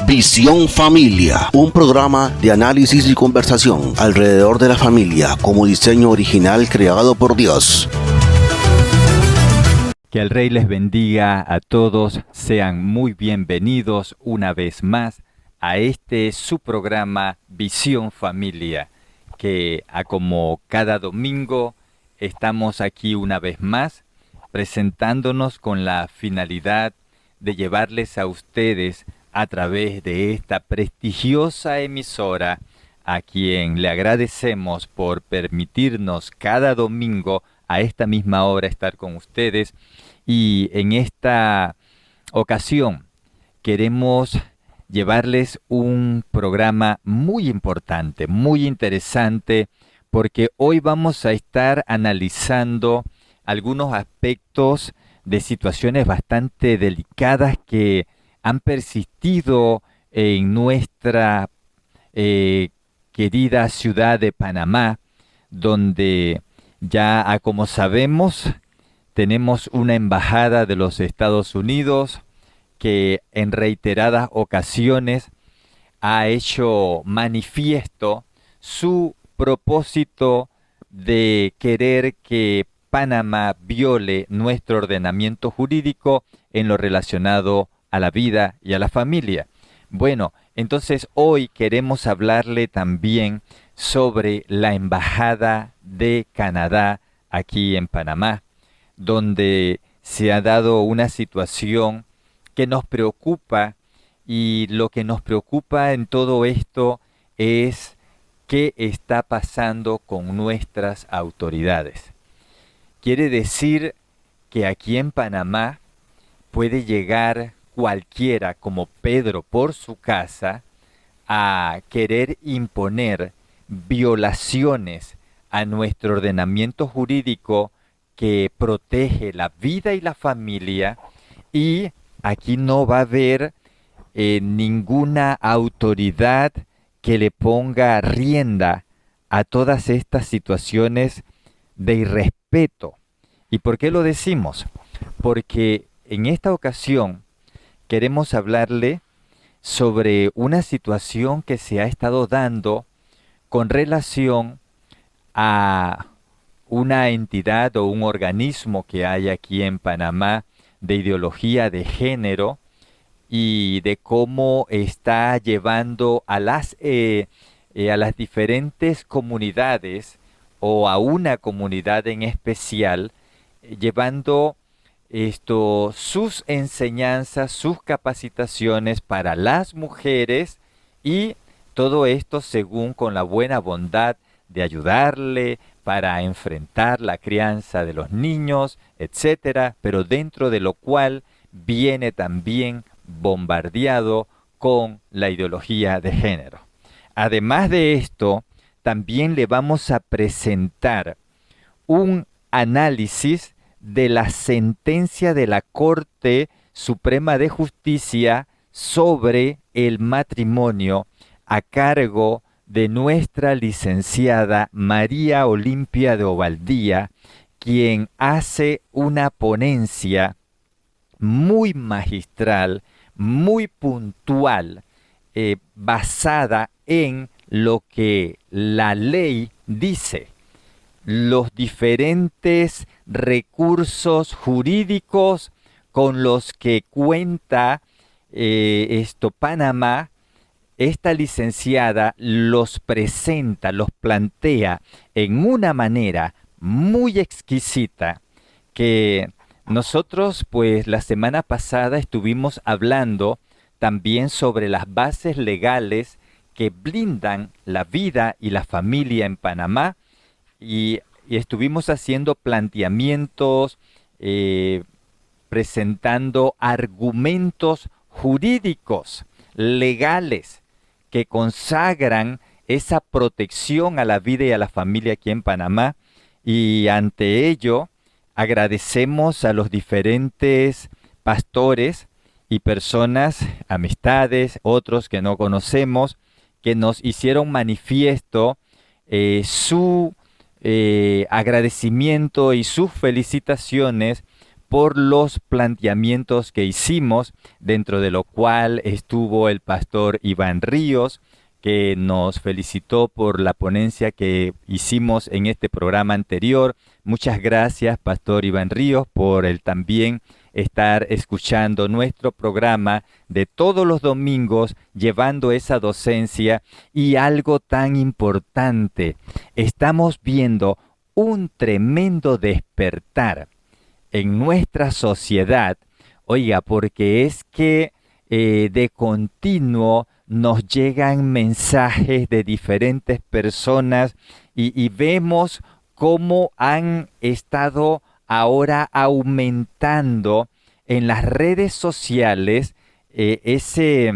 Visión Familia, un programa de análisis y conversación alrededor de la familia como diseño original creado por Dios. Que el Rey les bendiga a todos, sean muy bienvenidos una vez más a su programa Visión Familia, que como cada domingo estamos aquí una vez más presentándonos con la finalidad de llevarles a ustedes a través de esta prestigiosa emisora, a quien le agradecemos por permitirnos cada domingo a esta misma hora estar con ustedes. Y en esta ocasión queremos llevarles un programa muy importante, muy interesante, porque hoy vamos a estar analizando algunos aspectos de situaciones bastante delicadas que han persistido en nuestra querida ciudad de Panamá, donde ya, como sabemos, tenemos una embajada de los Estados Unidos que en reiteradas ocasiones ha hecho manifiesto su propósito de querer que Panamá viole nuestro ordenamiento jurídico en lo relacionado a la vida y a la familia. Bueno, entonces hoy queremos hablarle también sobre la Embajada de Canadá aquí en Panamá, donde se ha dado una situación que nos preocupa, y lo que nos preocupa en todo esto es qué está pasando con nuestras autoridades. Quiere decir que aquí en Panamá puede llegar cualquiera, como Pedro por su casa, a querer imponer violaciones a nuestro ordenamiento jurídico que protege la vida y la familia, y aquí no va a haber ninguna autoridad que le ponga rienda a todas estas situaciones de irrespeto. ¿Y por qué lo decimos? Porque en esta ocasión queremos hablarle sobre una situación que se ha estado dando con relación a una entidad o un organismo que hay aquí en Panamá de ideología de género, y de cómo está llevando a las diferentes comunidades, o a una comunidad en especial, llevando sus enseñanzas, sus capacitaciones para las mujeres, y todo esto según con la buena voluntad de ayudarle para enfrentar la crianza de los niños, etcétera, pero dentro de lo cual viene también bombardeado con la ideología de género. Además de esto, también le vamos a presentar un análisis de la sentencia de la Corte Suprema de Justicia sobre el matrimonio a cargo de nuestra licenciada María Olimpia de Ovaldía, quien hace una ponencia muy magistral, muy puntual, basada en lo que la ley dice, los diferentes recursos jurídicos con los que cuenta Panamá. Esta licenciada los presenta, los plantea en una manera muy exquisita, que nosotros pues la semana pasada estuvimos hablando también sobre las bases legales que blindan la vida y la familia en Panamá, y estuvimos haciendo planteamientos, presentando argumentos jurídicos, legales, que consagran esa protección a la vida y a la familia aquí en Panamá. Y ante ello agradecemos a los diferentes pastores y personas, amistades, otros que no conocemos, que nos hicieron manifiesto su agradecimiento y sus felicitaciones por los planteamientos que hicimos, dentro de lo cual estuvo el pastor Iván Ríos, que nos felicitó por la ponencia que hicimos en este programa anterior. Muchas gracias, pastor Iván Ríos, por el también estar escuchando nuestro programa de todos los domingos, llevando esa docencia. Y algo tan importante, estamos viendo un tremendo despertar en nuestra sociedad, oiga, porque es que de continuo nos llegan mensajes de diferentes personas y vemos cómo han estado ahora aumentando en las redes sociales ese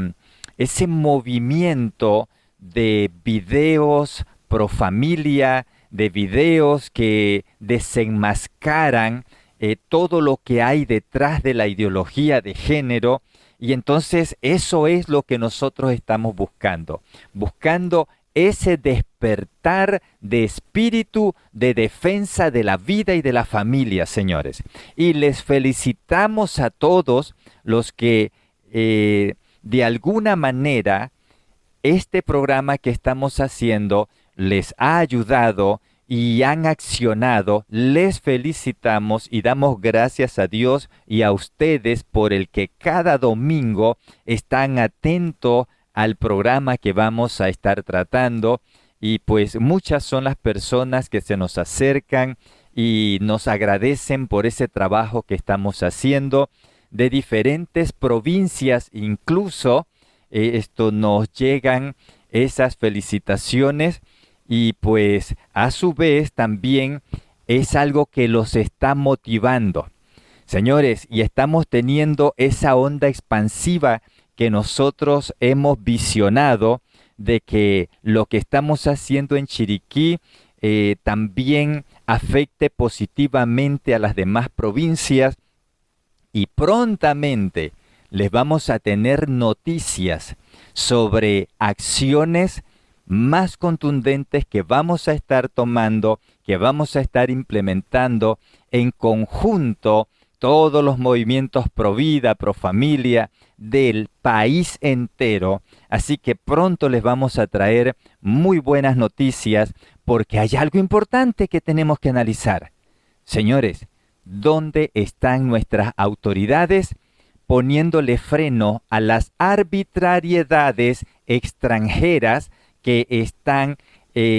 movimiento de videos pro familia, de videos que desenmascaran todo lo que hay detrás de la ideología de género. Y entonces eso es lo que nosotros estamos buscando ese despertar de espíritu de defensa de la vida y de la familia, señores. Y les felicitamos a todos los que de alguna manera este programa que estamos haciendo les ha ayudado y han accionado. Les felicitamos y damos gracias a Dios y a ustedes por el que cada domingo están atentos al programa que vamos a estar tratando. Y pues muchas son las personas que se nos acercan y nos agradecen por ese trabajo que estamos haciendo de diferentes provincias. Incluso nos llegan esas felicitaciones. Y pues a su vez también es algo que los está motivando. Señores, y estamos teniendo esa onda expansiva que nosotros hemos visionado de que lo que estamos haciendo en Chiriquí también afecte positivamente a las demás provincias. Y prontamente les vamos a tener noticias sobre acciones más contundentes que vamos a estar tomando, que vamos a estar implementando en conjunto todos los movimientos pro vida, pro familia del país entero. Así que pronto les vamos a traer muy buenas noticias porque hay algo importante que tenemos que analizar. Señores, ¿dónde están nuestras autoridades poniéndole freno a las arbitrariedades extranjeras que están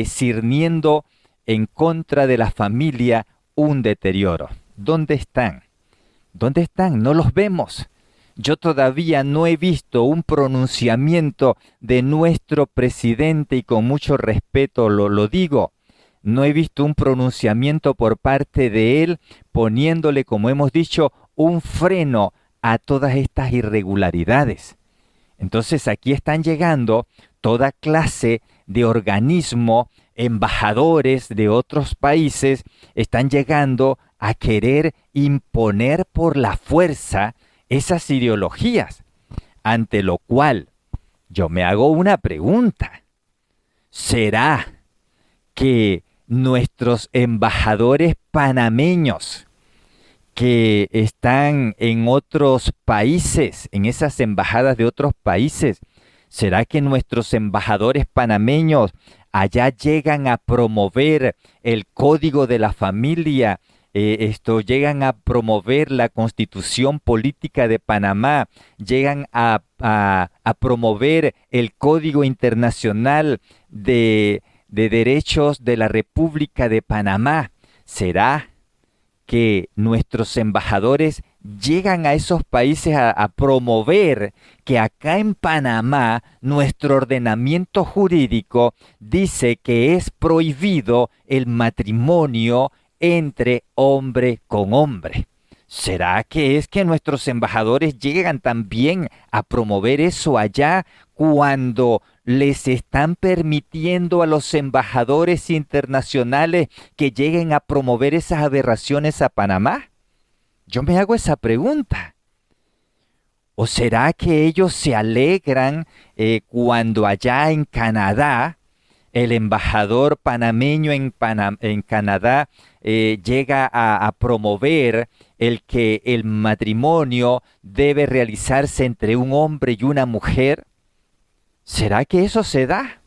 cirniendo en contra de la familia un deterioro? ¿Dónde están? ¿Dónde están? No los vemos. Yo todavía no he visto un pronunciamiento de nuestro presidente, y con mucho respeto lo digo, no he visto un pronunciamiento por parte de él poniéndole, como hemos dicho, un freno a todas estas irregularidades. Entonces aquí están llegando toda clase de organismos, embajadores de otros países, están llegando a querer imponer por la fuerza esas ideologías, ante lo cual yo me hago una pregunta. ¿Será que nuestros embajadores panameños que están en otros países, en esas embajadas de otros países, será que nuestros embajadores panameños allá llegan a promover el código de la familia, llegan a promover la constitución política de Panamá, llegan a promover el código internacional de derechos de la República de Panamá? ¿Será que nuestros embajadores llegan a esos países a promover que acá en Panamá nuestro ordenamiento jurídico dice que es prohibido el matrimonio entre hombre con hombre? ¿Será que es que nuestros embajadores llegan también a promover eso allá cuando les están permitiendo a los embajadores internacionales que lleguen a promover esas aberraciones a Panamá? Yo me hago esa pregunta. ¿O será que ellos se alegran cuando allá en Canadá el embajador panameño en Canadá llega a promover el que el matrimonio debe realizarse entre un hombre y una mujer? ¿Será que eso se da?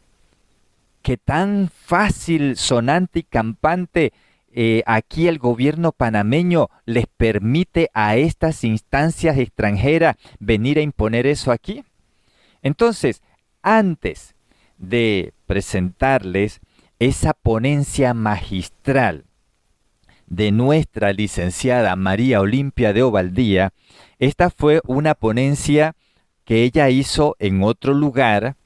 ¿Que tan fácil, sonante y campante aquí el gobierno panameño les permite a estas instancias extranjeras venir a imponer eso aquí? Entonces, antes de presentarles esa ponencia magistral de nuestra licenciada María Olimpia de Ovaldía, esta fue una ponencia que ella hizo en otro lugar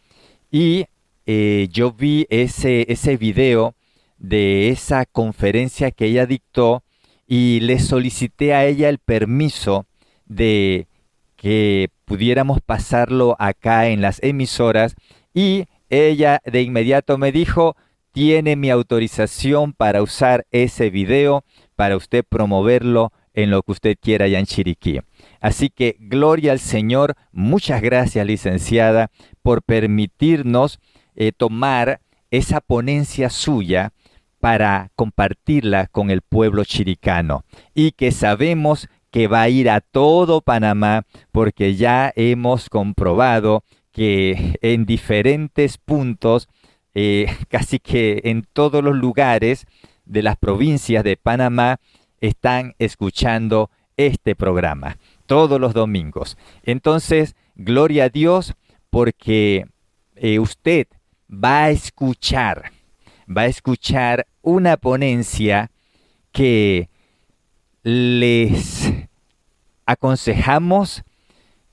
y yo vi ese video de esa conferencia que ella dictó y le solicité a ella el permiso de que pudiéramos pasarlo acá en las emisoras y ella de inmediato me dijo: tiene mi autorización para usar ese video, para usted promoverlo en lo que usted quiera allá en Chiriquí. Así que gloria al Señor, muchas gracias, licenciada, por permitirnos tomar esa ponencia suya para compartirla con el pueblo chiricano y que sabemos que va a ir a todo Panamá porque ya hemos comprobado que en diferentes puntos, casi que en todos los lugares de las provincias de Panamá están escuchando este programa todos los domingos. Entonces, gloria a Dios porque usted va a escuchar una ponencia que les aconsejamos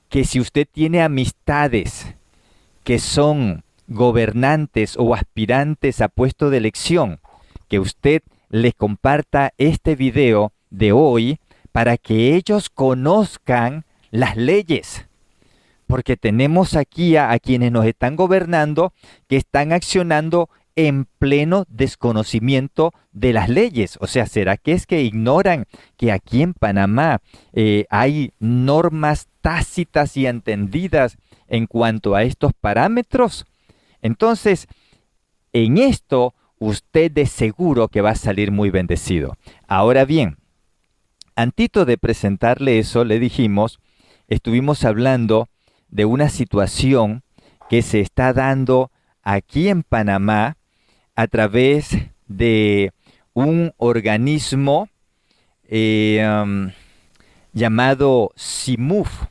que si usted tiene amistades que son gobernantes o aspirantes a puesto de elección, que usted les comparta este video de hoy para que ellos conozcan las leyes. Porque tenemos aquí a quienes nos están gobernando que están accionando en pleno desconocimiento de las leyes. O sea, ¿será que es que ignoran que aquí en Panamá hay normas tácitas y entendidas en cuanto a estos parámetros? Entonces, en esto usted de seguro que va a salir muy bendecido. Ahora bien, antito de presentarle eso, le dijimos, estuvimos hablando de una situación que se está dando aquí en Panamá a través de un organismo llamado CIMUF.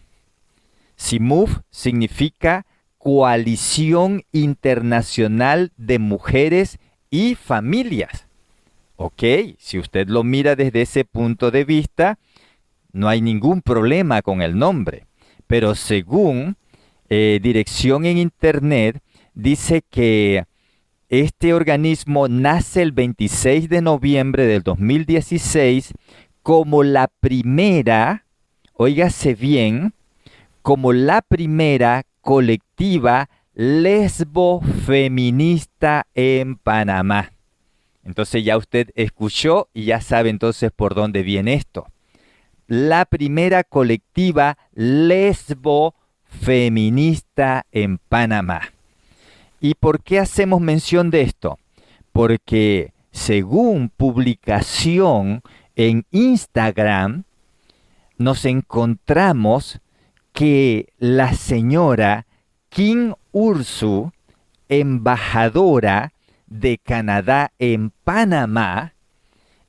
CIMUF significa Coalición Internacional de Mujeres y Familias. Ok, si usted lo mira desde ese punto de vista, no hay ningún problema con el nombre. Pero según dirección en internet, dice que este organismo nace el 26 de noviembre del 2016 como la primera, óigase bien, como la primera colectiva lesbo-feminista en Panamá. Entonces ya usted escuchó y ya sabe entonces por dónde viene esto. La primera colectiva lesbo-feminista en Panamá. ¿Y por qué hacemos mención de esto? Porque según publicación en Instagram, nos encontramos que la señora Kim Ursu, embajadora de Canadá en Panamá,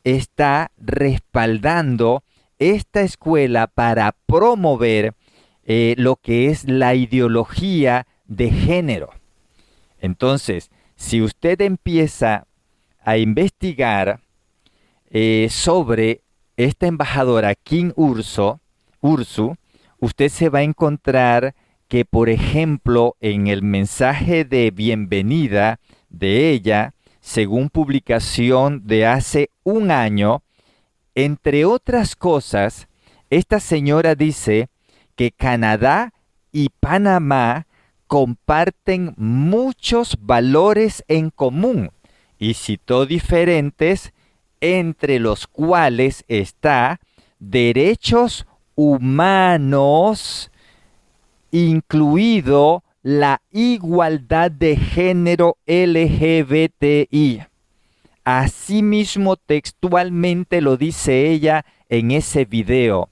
está respaldando esta escuela para promover lo que es la ideología de género. Entonces, si usted empieza a investigar sobre esta embajadora Kim Ursu, usted se va a encontrar que, por ejemplo, en el mensaje de bienvenida de ella, según publicación de hace un año, entre otras cosas, esta señora dice que Canadá y Panamá comparten muchos valores en común y citó diferentes, entre los cuales está derechos humanos, incluido la igualdad de género LGBTI. Asimismo, textualmente lo dice ella en ese video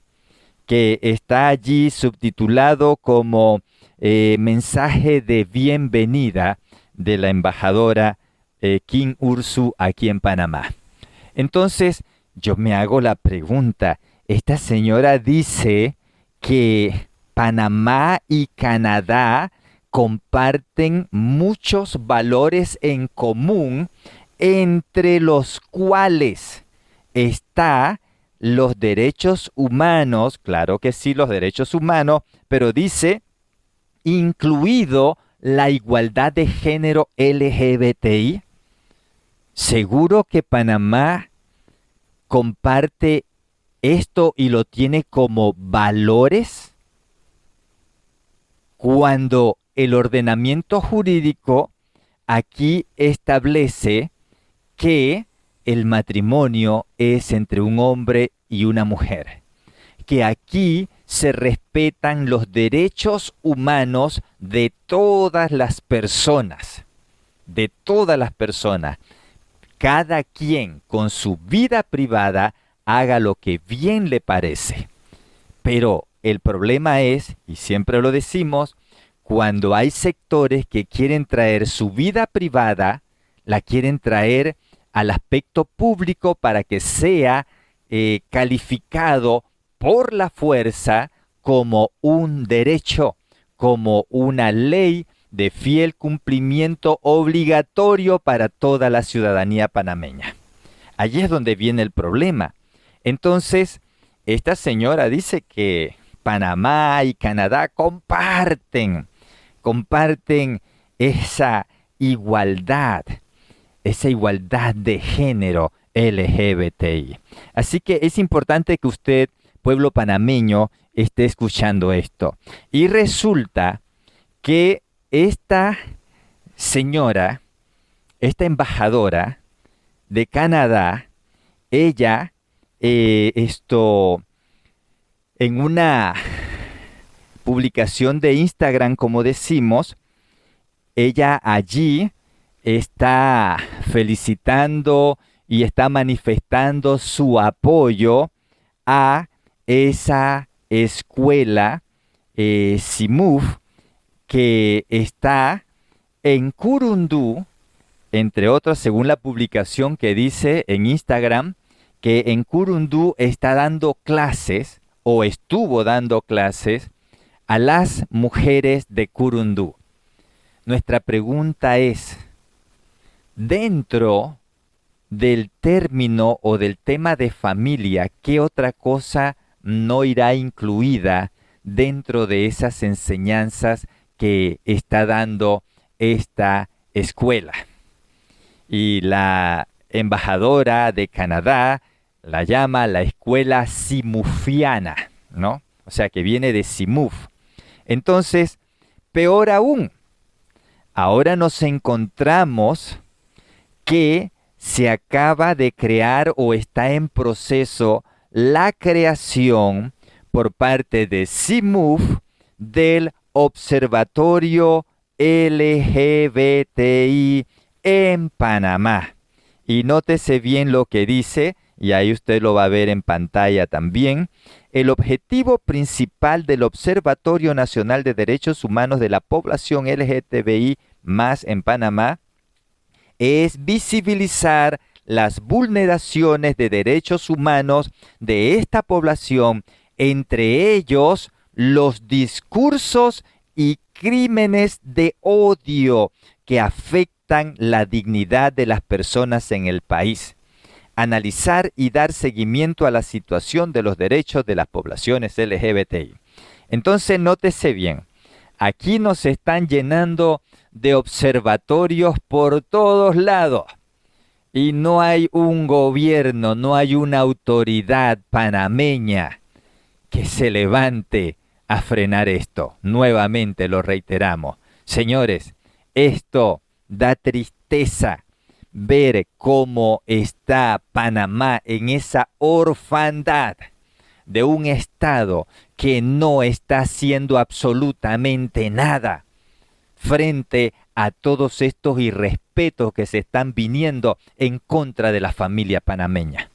que está allí subtitulado como mensaje de bienvenida de la embajadora Kim Ursu aquí en Panamá. Entonces, yo me hago la pregunta, esta señora dice que Panamá y Canadá comparten muchos valores en común, entre los cuales está los derechos humanos, claro que sí, los derechos humanos, pero dice, incluido la igualdad de género LGBTI. ¿Seguro que Panamá comparte esto y lo tiene como valores? Cuando el ordenamiento jurídico aquí establece que el matrimonio es entre un hombre y una mujer, que aquí se respetan los derechos humanos de todas las personas, cada quien con su vida privada haga lo que bien le parece. Pero el problema es, y siempre lo decimos, cuando hay sectores que quieren traer su vida privada, la quieren traer al aspecto público para que sea calificado por la fuerza como un derecho, como una ley de fiel cumplimiento obligatorio para toda la ciudadanía panameña. Allí es donde viene el problema. Entonces, esta señora dice que Panamá y Canadá comparten esa igualdad de género LGBTI. Así que es importante que usted, pueblo panameño, esté escuchando esto. Y resulta que esta señora, esta embajadora de Canadá, ella, en una publicación de Instagram, como decimos, ella allí está felicitando y está manifestando su apoyo a esa escuela CIMUF que está en Curundú, entre otras, según la publicación que dice en Instagram, que en Curundú está dando clases o estuvo dando clases a las mujeres de Curundú. Nuestra pregunta es, dentro del término o del tema de familia, ¿qué otra cosa no irá incluida dentro de esas enseñanzas que está dando esta escuela? Y la embajadora de Canadá la llama la escuela simufiana, ¿no? O sea, que viene de Simuf. Entonces, peor aún, ahora nos encontramos que se acaba de crear o está en proceso la creación por parte de CIMUF del Observatorio LGBTI en Panamá. Y nótese bien lo que dice, y ahí usted lo va a ver en pantalla también. El objetivo principal del Observatorio Nacional de Derechos Humanos de la Población LGTBI más en Panamá es visibilizar las vulneraciones de derechos humanos de esta población, entre ellos los discursos y crímenes de odio que afectan la dignidad de las personas en el país. Analizar y dar seguimiento a la situación de los derechos de las poblaciones LGBTI. Entonces, nótese bien, aquí nos están llenando de observatorios por todos lados y no hay un gobierno, no hay una autoridad panameña que se levante a frenar esto. Nuevamente lo reiteramos. Señores, esto da tristeza ver cómo está Panamá en esa orfandad de un Estado que no está haciendo absolutamente nada frente a todos estos irrespetos que se están viniendo en contra de la familia panameña.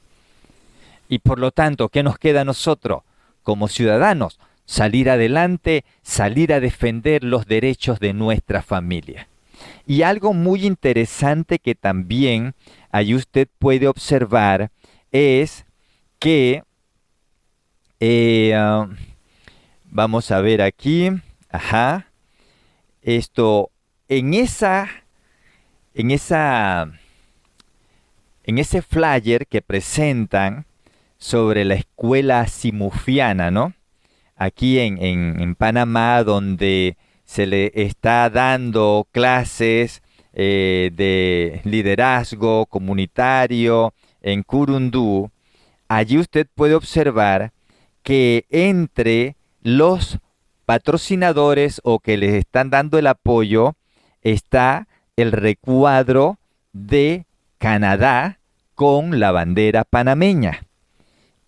Y por lo tanto, ¿qué nos queda a nosotros como ciudadanos? Salir adelante, salir a defender los derechos de nuestra familia. Y algo muy interesante que también ahí usted puede observar es que, vamos a ver aquí, esto, en ese flyer que presentan sobre la escuela simufiana, ¿no? Aquí en Panamá, donde se le está dando clases de liderazgo comunitario en Curundú, allí usted puede observar que entre los patrocinadores o que les están dando el apoyo está el recuadro de Canadá con la bandera panameña.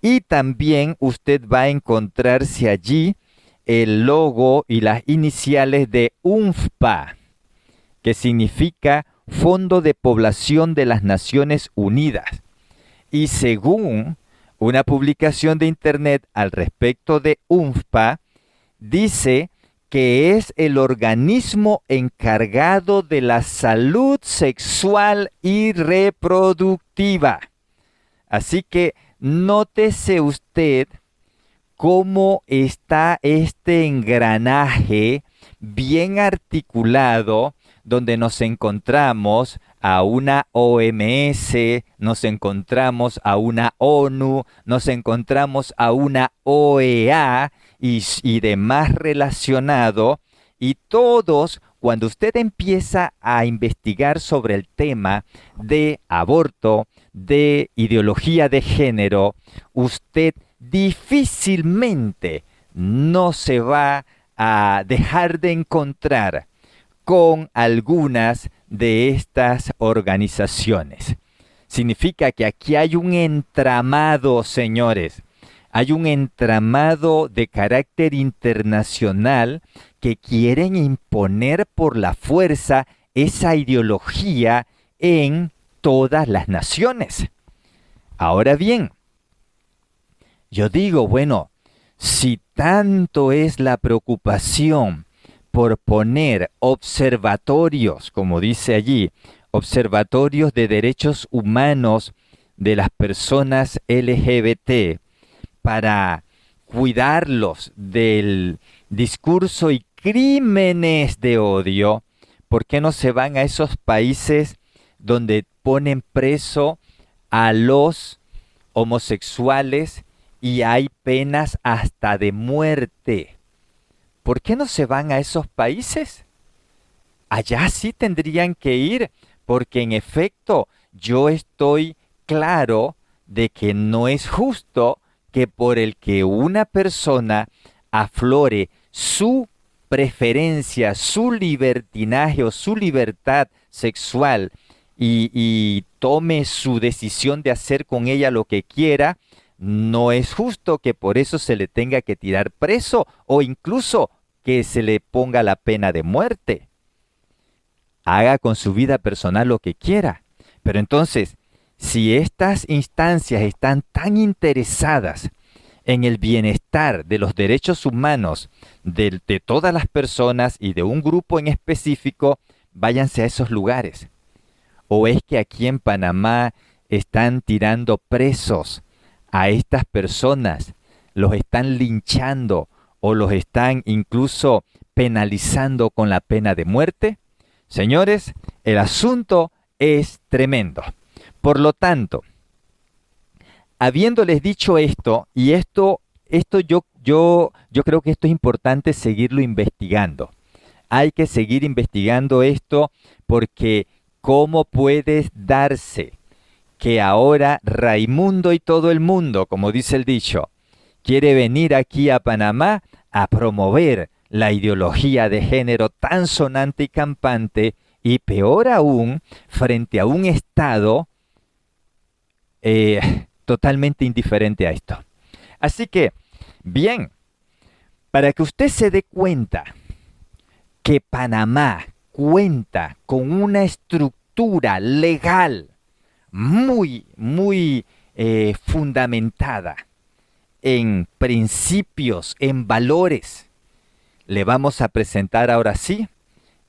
Y también usted va a encontrarse allí el logo y las iniciales de UNFPA, que significa Fondo de Población de las Naciones Unidas. Y según una publicación de internet al respecto de UNFPA, dice que es el organismo encargado de la salud sexual y reproductiva. Así que nótese usted cómo está este engranaje bien articulado, donde nos encontramos a una OMS, nos encontramos a una ONU, nos encontramos a una OEA y demás relacionado, y todos, cuando usted empieza a investigar sobre el tema de aborto, de ideología de género, usted difícilmente no se va a dejar de encontrar con algunas de estas organizaciones. Significa que aquí hay un entramado, señores. Hay un entramado de carácter internacional que quieren imponer por la fuerza esa ideología en todas las naciones. Ahora bien, yo digo, bueno, si tanto es la preocupación por poner observatorios, como dice allí, observatorios de derechos humanos de las personas LGBT, para cuidarlos del discurso y crímenes de odio, ¿por qué no se van a esos países donde ponen preso a los homosexuales y hay penas hasta de muerte? ¿Por qué no se van a esos países? Allá sí tendrían que ir, porque en efecto yo estoy claro de que no es justo que por el que una persona aflore su preferencia, su libertinaje o su libertad sexual y tome su decisión de hacer con ella lo que quiera, no es justo que por eso se le tenga que tirar preso o incluso que se le ponga la pena de muerte. Haga con su vida personal lo que quiera. Pero entonces, si estas instancias están tan interesadas en el bienestar de los derechos humanos de todas las personas y de un grupo en específico, váyanse a esos lugares. ¿O es que aquí en Panamá están tirando presos a estas personas, los están linchando o los están incluso penalizando con la pena de muerte? Señores, el asunto es tremendo. Por lo tanto, habiéndoles dicho esto, y esto yo creo que esto es importante seguirlo investigando. Hay que seguir investigando esto porque ¿cómo puede darse que ahora Raimundo y todo el mundo, como dice el dicho, quiere venir aquí a Panamá a promover la ideología de género tan sonante y campante, y peor aún, frente a un Estado totalmente indiferente a esto? Así que, bien, para que usted se dé cuenta que Panamá cuenta con una estructura legal muy fundamentada en principios, en valores, le vamos a presentar ahora sí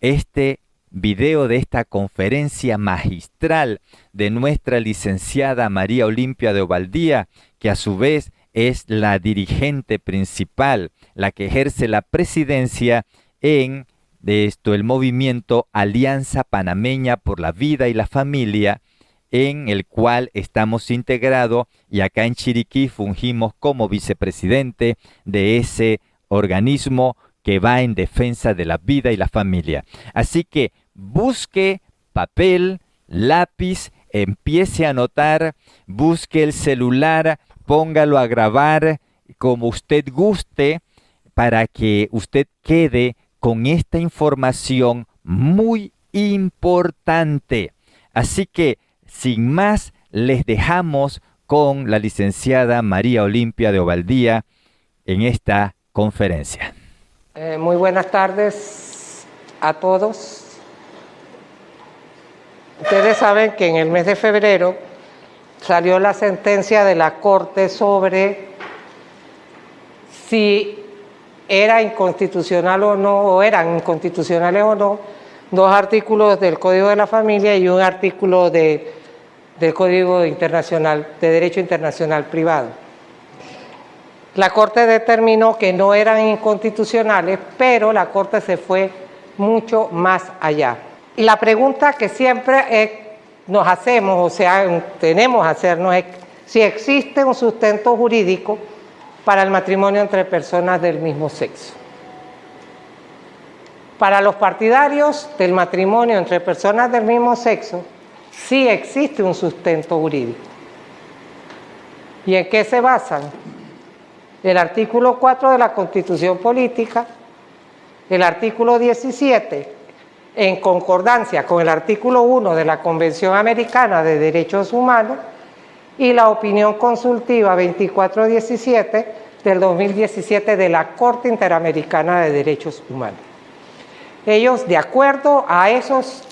este video de esta conferencia magistral de nuestra licenciada María Olimpia de Ovaldía, que a su vez es la dirigente principal, la que ejerce la presidencia en el movimiento Alianza Panameña por la Vida y la Familia, en el cual estamos integrados, y acá en Chiriquí fungimos como vicepresidente de ese organismo que va en defensa de la vida y la familia. Así que busque papel, lápiz, empiece a anotar, busque el celular, póngalo a grabar como usted guste, para que usted quede con esta información muy importante. Así que, sin más, les dejamos con la licenciada María Olimpia de Ovaldía en esta conferencia. Muy buenas tardes a todos. Ustedes saben que en el mes de febrero salió la sentencia de la Corte sobre si era inconstitucional o no, o eran inconstitucionales o no, dos artículos del Código de la Familia y un artículo del Código Internacional, de Derecho Internacional Privado. La Corte determinó que no eran inconstitucionales, pero la Corte se fue mucho más allá. Y la pregunta que siempre nos hacemos, o sea, tenemos que hacernos, es si existe un sustento jurídico para el matrimonio entre personas del mismo sexo. Para los partidarios del matrimonio entre personas del mismo sexo, sí existe un sustento jurídico. ¿Y en qué se basan? El artículo 4 de la Constitución Política, el artículo 17, en concordancia con el artículo 1 de la Convención Americana de Derechos Humanos, y la opinión consultiva 2417 del 2017 de la Corte Interamericana de Derechos Humanos. Ellos, de acuerdo a esas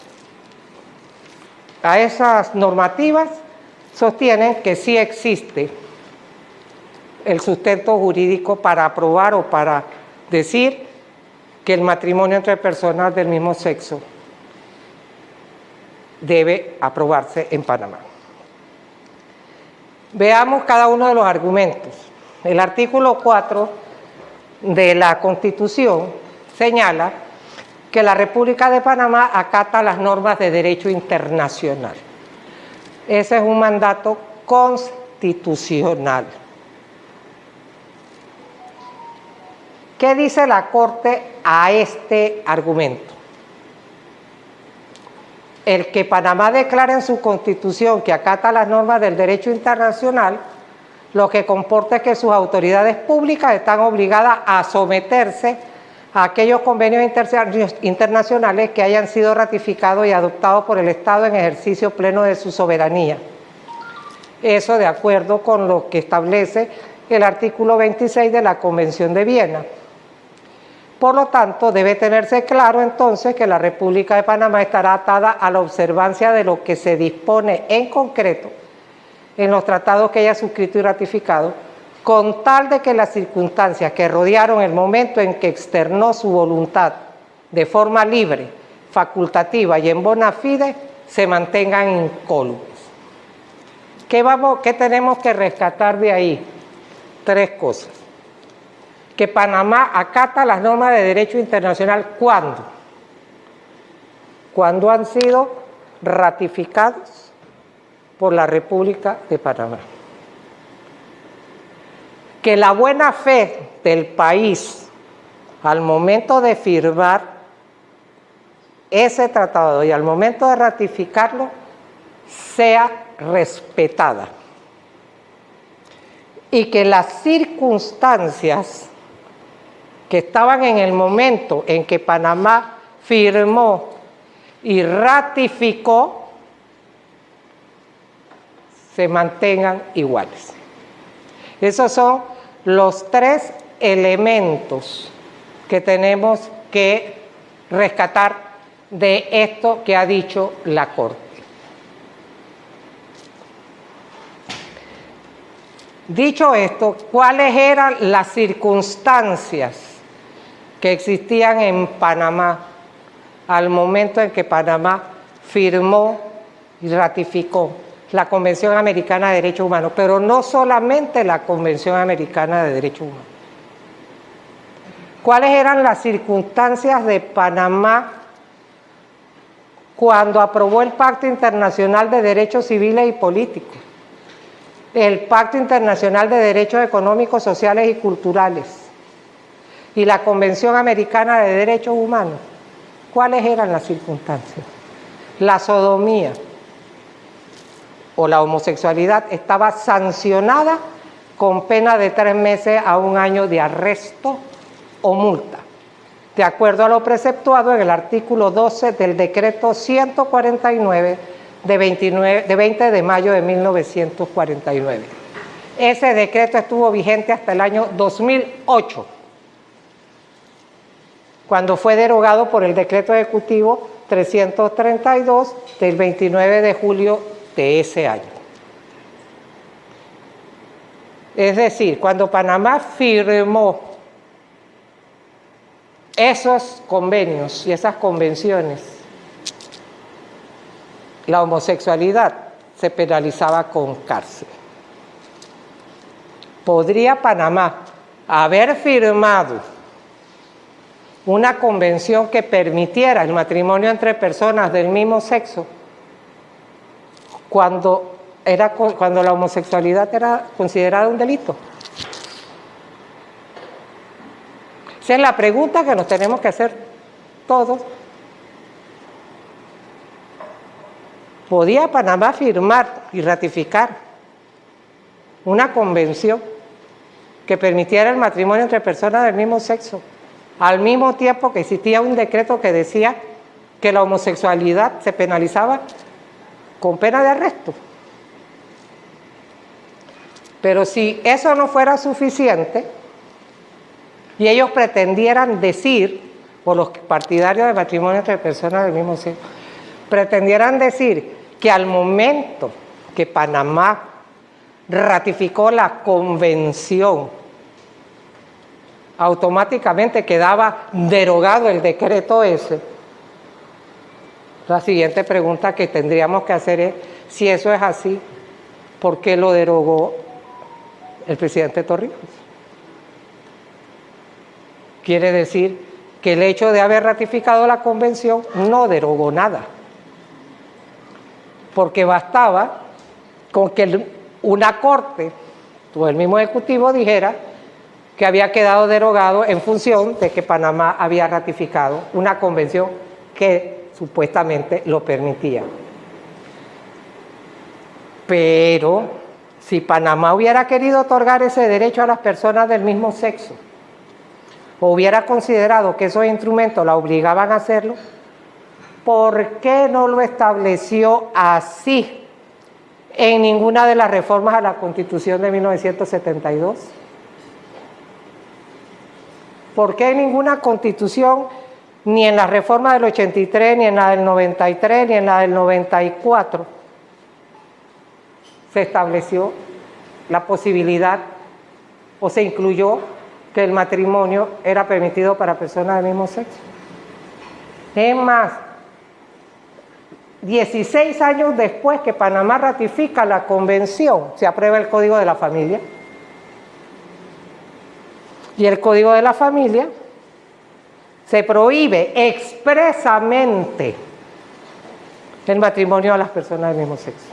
normativas, sostienen que sí existe el sustento jurídico para aprobar o para decir que el matrimonio entre personas del mismo sexo debe aprobarse en Panamá. Veamos cada uno de los argumentos. El artículo 4 de la Constitución señala que la República de Panamá acata las normas de derecho internacional. Ese es un mandato constitucional. ¿Qué dice la Corte a este argumento? El que Panamá declare en su Constitución que acata las normas del derecho internacional, lo que comporta es que sus autoridades públicas están obligadas a someterse a aquellos convenios internacionales que hayan sido ratificados y adoptados por el Estado en ejercicio pleno de su soberanía. Eso de acuerdo con lo que establece el artículo 26 de la Convención de Viena. Por lo tanto, debe tenerse claro entonces que la República de Panamá estará atada a la observancia de lo que se dispone en concreto en los tratados que haya suscrito y ratificado, con tal de que las circunstancias que rodearon el momento en que externó su voluntad de forma libre, facultativa y en bona fide se mantengan incólumes. ¿Qué tenemos que rescatar de ahí? Tres cosas. Que Panamá acata las normas de derecho internacional, ¿cuándo? Cuando han sido ratificados por la República de Panamá. Que la buena fe del país al momento de firmar ese tratado y al momento de ratificarlo sea respetada. Y que las circunstancias que estaban en el momento en que Panamá firmó y ratificó se mantengan iguales. Esos son los tres elementos que tenemos que rescatar de esto que ha dicho la Corte. Dicho esto, ¿cuáles eran las circunstancias que existían en Panamá al momento en que Panamá firmó y ratificó la Convención Americana de Derechos Humanos? Pero no solamente la Convención Americana de Derechos Humanos. ¿Cuáles eran las circunstancias de Panamá cuando aprobó el Pacto Internacional de Derechos Civiles y Políticos, el Pacto Internacional de Derechos Económicos, Sociales y Culturales y la Convención Americana de Derechos Humanos? ¿Cuáles eran las circunstancias? La sodomía o la homosexualidad estaba sancionada con pena de 3 meses a 1 año de arresto o multa, de acuerdo a lo preceptuado en el artículo 12 del decreto 149 de 20 de mayo de 1949. Ese decreto estuvo vigente hasta el año 2008, cuando fue derogado por el decreto ejecutivo 332 del 29 de julio de ese año. Es decir, cuando Panamá firmó esos convenios y esas convenciones, la homosexualidad se penalizaba con cárcel. ¿Podría Panamá haber firmado una convención que permitiera el matrimonio entre personas del mismo sexo cuando la homosexualidad era considerada un delito? Esa es la pregunta que nos tenemos que hacer todos. ¿Podía Panamá firmar y ratificar una convención que permitiera el matrimonio entre personas del mismo sexo, al mismo tiempo que existía un decreto que decía que la homosexualidad se penalizaba con pena de arresto? Pero si eso no fuera suficiente y ellos pretendieran decir, o los partidarios de matrimonio entre personas del mismo sexo, pretendieran decir que al momento que Panamá ratificó la convención, automáticamente quedaba derogado el decreto ese, la siguiente pregunta que tendríamos que hacer es, si eso es así, ¿por qué lo derogó el presidente Torrijos? Quiere decir que el hecho de haber ratificado la convención no derogó nada, porque bastaba con que una corte o el mismo ejecutivo dijera que había quedado derogado en función de que Panamá había ratificado una convención que supuestamente lo permitía. Pero si Panamá hubiera querido otorgar ese derecho a las personas del mismo sexo, o hubiera considerado que esos instrumentos la obligaban a hacerlo, ¿por qué no lo estableció así en ninguna de las reformas a la Constitución de 1972? ¿Por qué en ninguna Constitución, ni en la reforma del 83, ni en la del 93, ni en la del 94, se estableció la posibilidad o se incluyó que el matrimonio era permitido para personas del mismo sexo? Es más, 16 años después que Panamá ratifica la convención, se aprueba el Código de la Familia. Y el Código de la Familia se prohíbe expresamente el matrimonio a las personas del mismo sexo.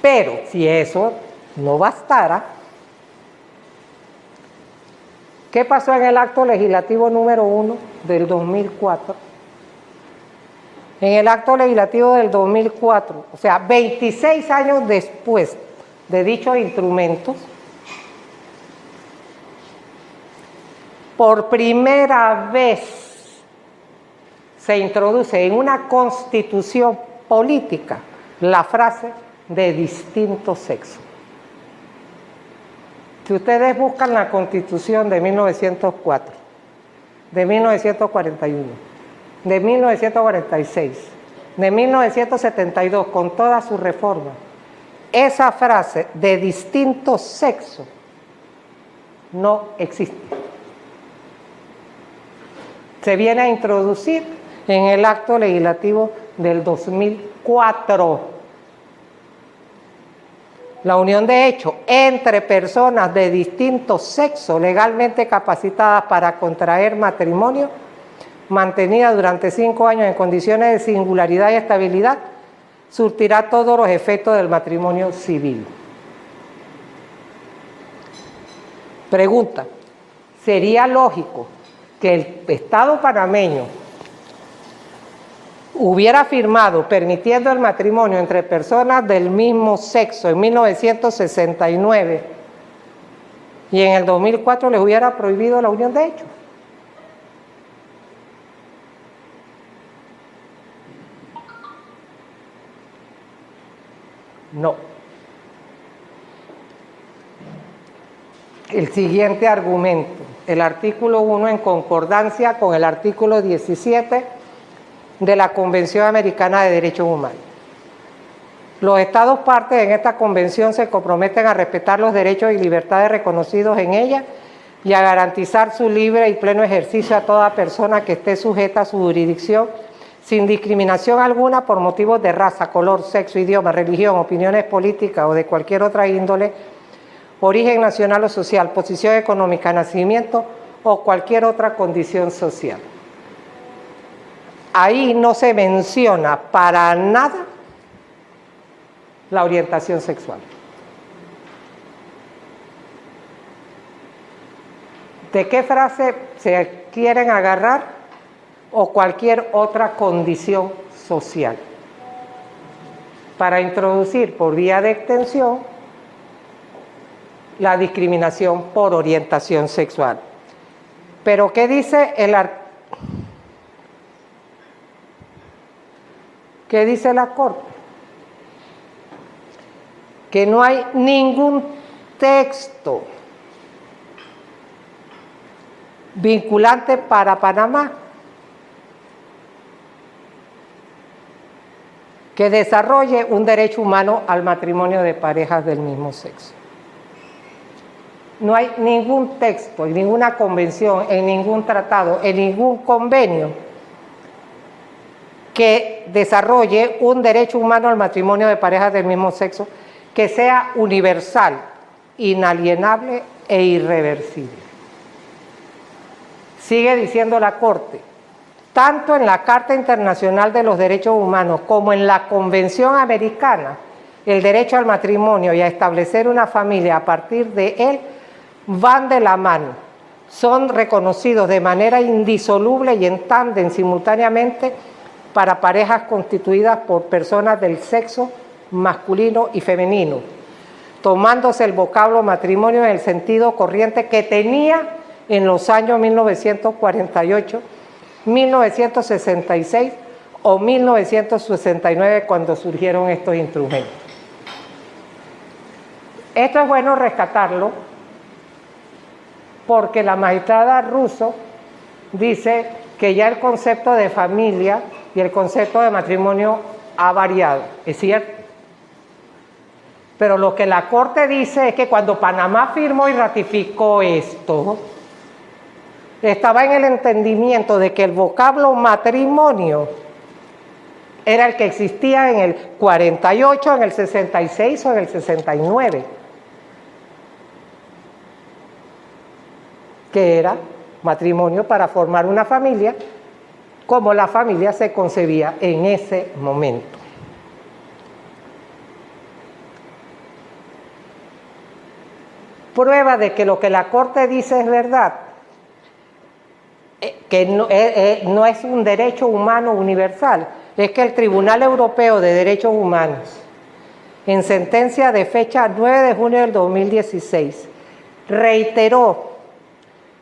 Pero si eso no bastara, ¿qué pasó en el acto legislativo número 1 del 2004? En el acto legislativo del 2004, o sea, 26 años después de dichos instrumentos, por primera vez se introduce en una constitución política la frase de distinto sexo. Si ustedes buscan la Constitución de 1904, de 1941, de 1946, de 1972, con todas sus reformas, esa frase de distinto sexo no existe. Se viene a introducir en el acto legislativo del 2004. La unión de hecho entre personas de distinto sexo legalmente capacitadas para contraer matrimonio, mantenida durante 5 años en condiciones de singularidad y estabilidad, surtirá todos los efectos del matrimonio civil. Pregunta: ¿sería lógico que el Estado panameño hubiera firmado permitiendo el matrimonio entre personas del mismo sexo en 1969 y en el 2004 les hubiera prohibido la unión de hecho? No. El siguiente argumento, el artículo 1 en concordancia con el artículo 17 de la Convención Americana de Derechos Humanos. Los Estados partes en esta convención se comprometen a respetar los derechos y libertades reconocidos en ella y a garantizar su libre y pleno ejercicio a toda persona que esté sujeta a su jurisdicción, sin discriminación alguna por motivos de raza, color, sexo, idioma, religión, opiniones políticas o de cualquier otra índole, origen nacional o social, posición económica, nacimiento o cualquier otra condición social. Ahí no se menciona para nada la orientación sexual. ¿De qué frase se quieren agarrar? O cualquier otra condición social, para introducir por vía de extensión la discriminación por orientación sexual. Pero ¿qué dice ¿qué dice la Corte? Que no hay ningún texto vinculante para Panamá que desarrolle un derecho humano al matrimonio de parejas del mismo sexo. No hay ningún texto, en ninguna convención, en ningún tratado, en ningún convenio que desarrolle un derecho humano al matrimonio de parejas del mismo sexo que sea universal, inalienable e irreversible. Sigue diciendo la Corte: tanto en la Carta Internacional de los Derechos Humanos como en la Convención Americana, el derecho al matrimonio y a establecer una familia a partir de él van de la mano, son reconocidos de manera indisoluble y en tándem simultáneamente para parejas constituidas por personas del sexo masculino y femenino, tomándose el vocablo matrimonio en el sentido corriente que tenía en los años 1948, 1966 o 1969 cuando surgieron estos instrumentos. Esto es bueno rescatarlo porque la magistrada Russo dice que ya el concepto de familia y el concepto de matrimonio ha variado, es cierto. Pero lo que la Corte dice es que cuando Panamá firmó y ratificó esto, estaba en el entendimiento de que el vocablo matrimonio era el que existía en el 48, en el 66 o en el 69, que era matrimonio para formar una familia como la familia se concebía en ese momento. Prueba de que lo que la Corte dice es verdad, que no es un derecho humano universal, es que el Tribunal Europeo de Derechos Humanos, en sentencia de fecha 9 de junio del 2016, reiteró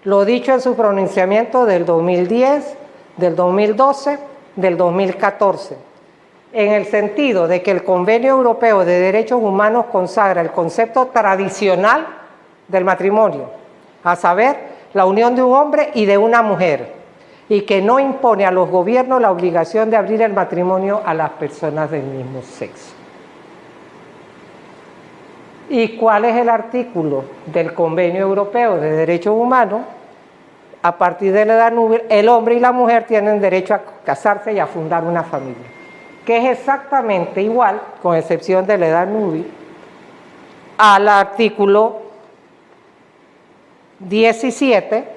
lo dicho en su pronunciamiento del 2010, del 2012, del 2014, en el sentido de que el Convenio Europeo de Derechos Humanos consagra el concepto tradicional del matrimonio, a saber, la unión de un hombre y de una mujer, y que no impone a los gobiernos la obligación de abrir el matrimonio a las personas del mismo sexo. ¿Y cuál es el artículo del Convenio Europeo de Derechos Humanos? A partir de la edad núbil, el hombre y la mujer tienen derecho a casarse y a fundar una familia, que es exactamente igual, con excepción de la edad núbil, al artículo 17,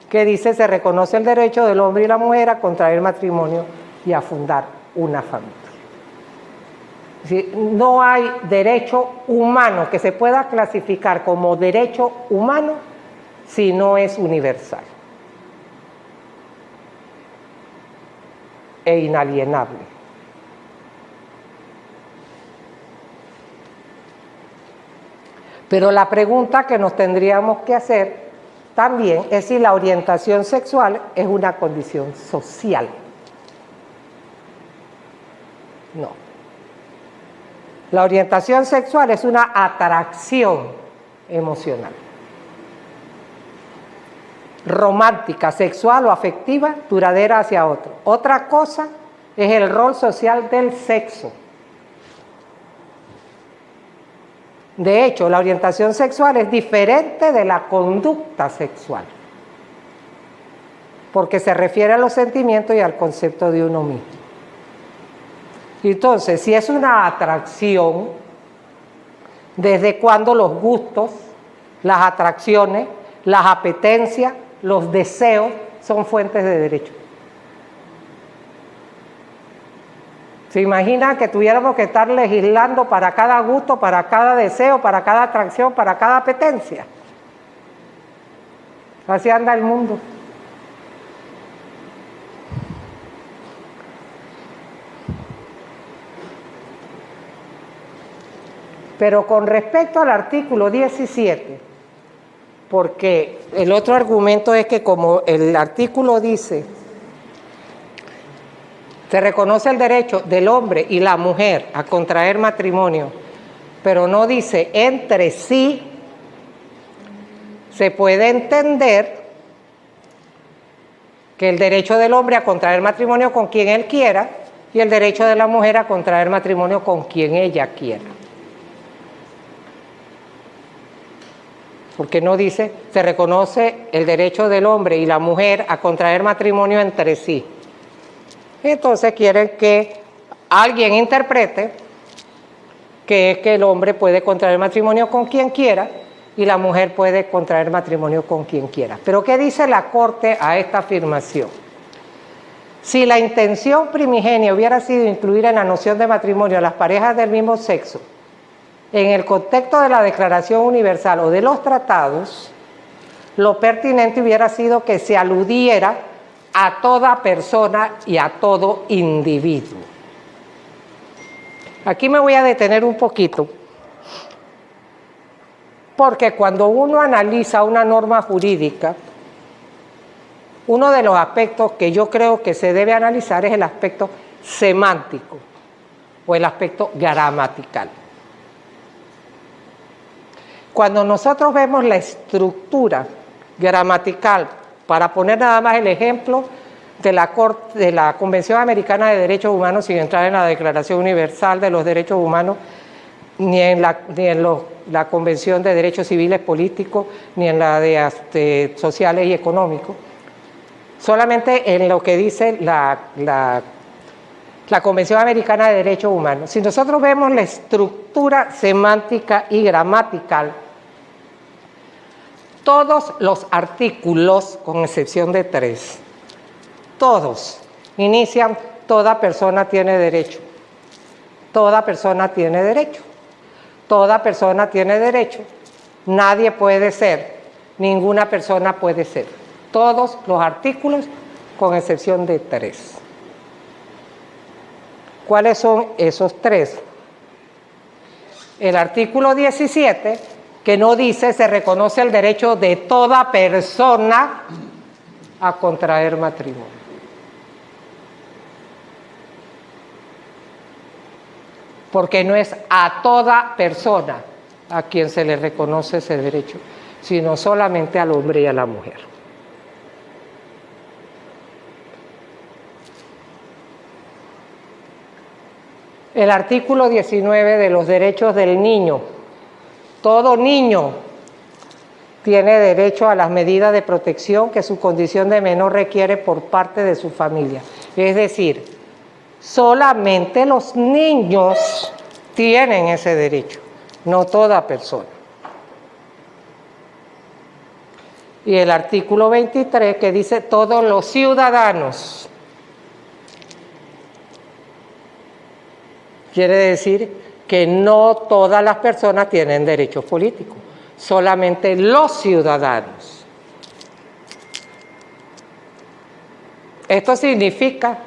que dice: se reconoce el derecho del hombre y la mujer a contraer matrimonio y a fundar una familia. Es decir, no hay derecho humano que se pueda clasificar como derecho humano si no es universal e inalienable. Pero la pregunta que nos tendríamos que hacer también es si la orientación sexual es una condición social. No. La orientación sexual es una atracción emocional, romántica, sexual o afectiva, duradera hacia otro. Otra cosa es el rol social del sexo. De hecho, la orientación sexual es diferente de la conducta sexual, porque se refiere a los sentimientos y al concepto de uno mismo. Entonces, si es una atracción, ¿desde cuándo los gustos, las atracciones, las apetencias, los deseos son fuentes de derecho? ¿Se imaginan que tuviéramos que estar legislando para cada gusto, para cada deseo, para cada atracción, para cada apetencia? Así anda el mundo. Pero con respecto al artículo 17, porque el otro argumento es que como el artículo dice: se reconoce el derecho del hombre y la mujer a contraer matrimonio, pero no dice entre sí, se puede entender que el derecho del hombre a contraer matrimonio con quien él quiera y el derecho de la mujer a contraer matrimonio con quien ella quiera. Porque no dice, se reconoce el derecho del hombre y la mujer a contraer matrimonio entre sí. Entonces quieren que alguien interprete que es que el hombre puede contraer matrimonio con quien quiera y la mujer puede contraer matrimonio con quien quiera. Pero ¿qué dice la Corte a esta afirmación? Si la intención primigenia hubiera sido incluir en la noción de matrimonio a las parejas del mismo sexo, en el contexto de la Declaración Universal o de los tratados, lo pertinente hubiera sido que se aludiera a toda persona y a todo individuo. Aquí me voy a detener un poquito, porque cuando uno analiza una norma jurídica, uno de los aspectos que yo creo que se debe analizar es el aspecto semántico o el aspecto gramatical. Cuando nosotros vemos la estructura gramatical, para poner nada más el ejemplo de la Convención Americana de Derechos Humanos, sin entrar en la Declaración Universal de los Derechos Humanos, ni en la Convención de Derechos Civiles Políticos, ni en la de sociales y económicos, solamente en lo que dice la Convención Americana de Derechos Humanos. Si nosotros vemos la estructura semántica y gramatical, todos los artículos, con excepción de 3, todos inician: toda persona tiene derecho, toda persona tiene derecho, toda persona tiene derecho, nadie puede ser, ninguna persona puede ser. Todos los artículos, con excepción de 3. ¿Cuáles son esos 3? El artículo 17, que no dice se reconoce el derecho de toda persona a contraer matrimonio. Porque no es a toda persona, a quien se le reconoce ese derecho, sino solamente al hombre y a la mujer. El artículo 19 de los derechos del niño. Todo niño tiene derecho a las medidas de protección que su condición de menor requiere por parte de su familia. Es decir, solamente los niños tienen ese derecho, no toda persona. Y el artículo 23 que dice todos los ciudadanos. Quiere decir que no todas las personas tienen derechos políticos, solamente los ciudadanos. ¿Esto significa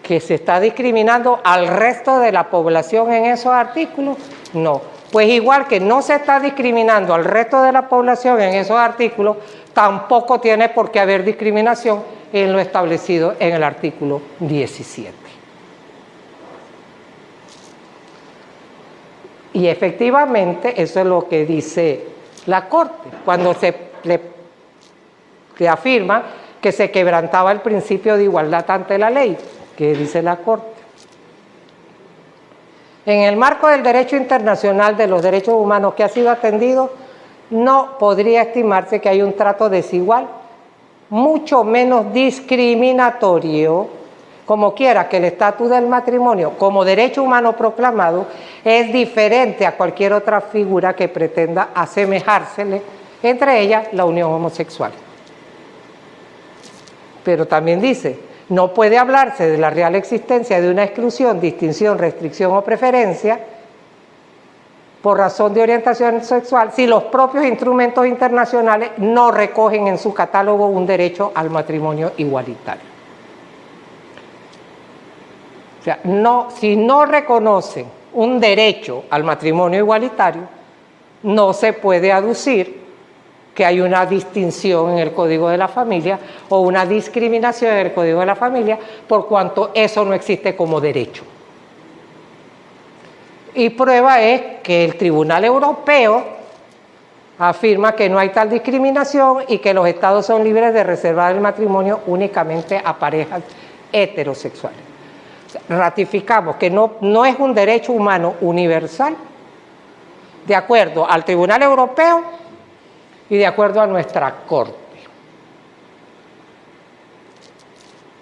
que se está discriminando al resto de la población en esos artículos? No. Pues igual que no se está discriminando al resto de la población en esos artículos, tampoco tiene por qué haber discriminación en lo establecido en el artículo 17. Y efectivamente eso es lo que dice la Corte, cuando se afirma que se quebrantaba el principio de igualdad ante la ley, que dice la Corte. En el marco del derecho internacional de los derechos humanos que ha sido atendido, no podría estimarse que hay un trato desigual, mucho menos discriminatorio, como quiera que el estatus del matrimonio como derecho humano proclamado es diferente a cualquier otra figura que pretenda asemejársele, entre ellas la unión homosexual. Pero también dice, no puede hablarse de la real existencia de una exclusión, distinción, restricción o preferencia por razón de orientación sexual si los propios instrumentos internacionales no recogen en su catálogo un derecho al matrimonio igualitario. O sea, si no reconocen un derecho al matrimonio igualitario, no se puede aducir que hay una distinción en el Código de la Familia o una discriminación en el Código de la Familia, por cuanto eso no existe como derecho. Y prueba es que el Tribunal Europeo afirma que no hay tal discriminación y que los estados son libres de reservar el matrimonio únicamente a parejas heterosexuales. Ratificamos que no es un derecho humano universal, de acuerdo al Tribunal Europeo y de acuerdo a nuestra Corte.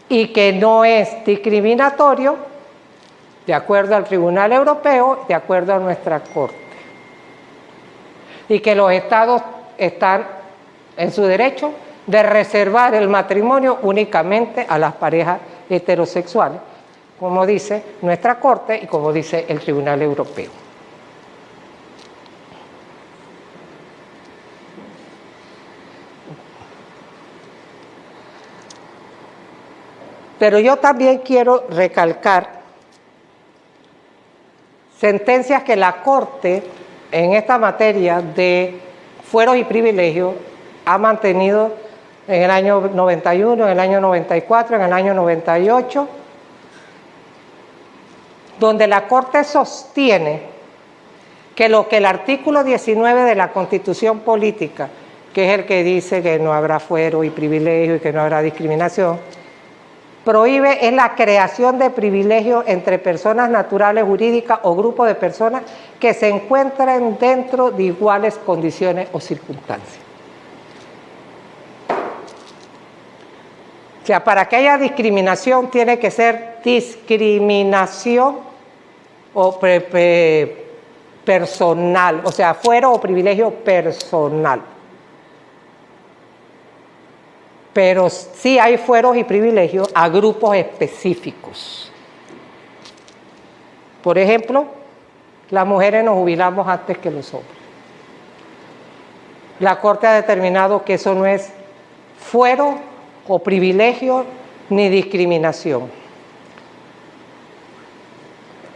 Y que no es discriminatorio, de acuerdo al Tribunal Europeo, de acuerdo a nuestra Corte. Y que los estados están en su derecho de reservar el matrimonio únicamente a las parejas heterosexuales, como dice nuestra Corte y como dice el Tribunal Europeo. Pero yo también quiero recalcar sentencias que la Corte en esta materia de fueros y privilegios ha mantenido en el año 91, en el año 94, en el año 98, donde la Corte sostiene que lo que el artículo 19 de la Constitución Política, que es el que dice que no habrá fuero y privilegio y que no habrá discriminación, prohíbe es la creación de privilegios entre personas naturales, jurídicas o grupos de personas que se encuentren dentro de iguales condiciones o circunstancias. O sea, para que haya discriminación tiene que ser discriminación o personal, o sea, fuero o privilegio personal. Pero sí hay fueros y privilegios a grupos específicos. Por ejemplo, las mujeres nos jubilamos antes que los hombres. La Corte ha determinado que eso no es fuero o privilegio ni discriminación.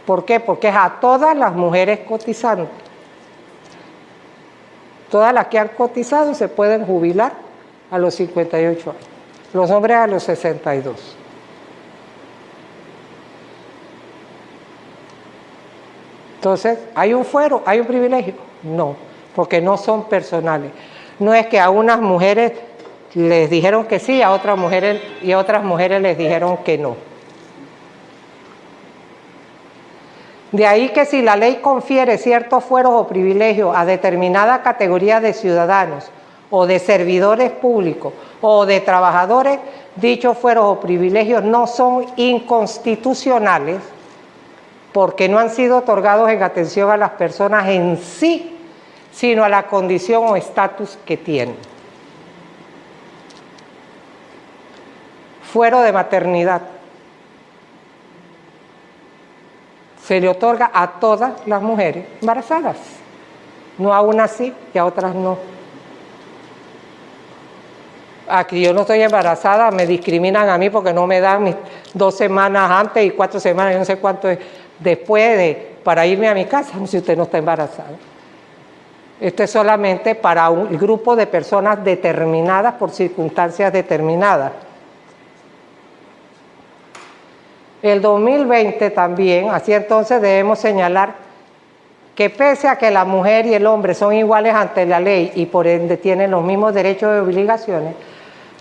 ¿Por qué? Porque es a todas las mujeres cotizantes. Todas las que han cotizado se pueden jubilar a los 58 años, los hombres a los 62. Entonces, hay un fuero, hay un privilegio. no, porque no son personales. No es que a unas mujeres les dijeron que sí, a otras mujeres les dijeron que no. De ahí que si la ley confiere ciertos fueros o privilegios a determinada categoría de ciudadanos o de servidores públicos o de trabajadores, dichos fueros o privilegios no son inconstitucionales porque no han sido otorgados en atención a las personas en sí, sino a la condición o estatus que tienen. Fuero de maternidad. Se le otorga a todas las mujeres embarazadas, no a unas sí y a otras no. Aquí yo no estoy embarazada, me discriminan a mí porque no me dan mis 2 semanas antes y 4 semanas, y no sé cuánto es después para irme a mi casa, si usted no está embarazada. Esto es solamente para un grupo de personas determinadas por circunstancias determinadas. El 2020 también, así entonces debemos señalar que pese a que la mujer y el hombre son iguales ante la ley y por ende tienen los mismos derechos y obligaciones,